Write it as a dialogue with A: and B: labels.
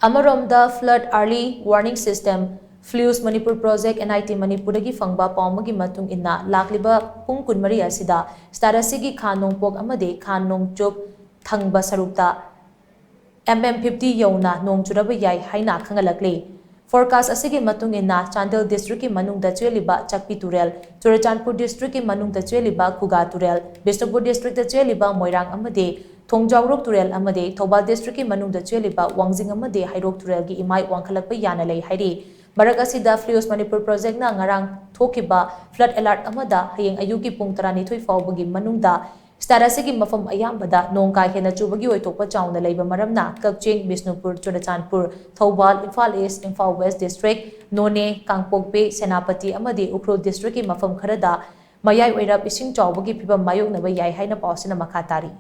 A: Amaromda flood early warning system Flues Manipur Project NIT Manipur phangba paumagi matung inna lakliba pung kunmari asida starasigi khang nongpok amadi khang nongchup thangba sarukta MM50 YOUNA NONG CHURABA YAI haina khang-hallakli. Forecast asigi matung inna Chandel district ki manungda cheliba Chakpi Turel, Churachandpur district ki manungda cheliba Kuga Turel, Bishnupur district da cheliba Moirang amadi Thongjaurok Turel amadi Thobal district ki manungda cheliba Wangjing amadi Hairok Turel gi imai wangkhalakpa yana lei hairi. Marak asida Flues Manipur Project na ngarang thokiba flood alert amada hayeng ayugi pung 12 faubagi manungda starasigi mafam ayambada nong kai hena chubagi oitokpa chauna leiba maramna Kakching, Bishnupur, Churachandpur, Thobal, Imphal East, Imphal West district, None, Kangpokpi, Senapati amadi Ukhrul district ki mafam kharada mayai oirap ising chawbagi phibam mayoknaba yai haina pausina makhatari.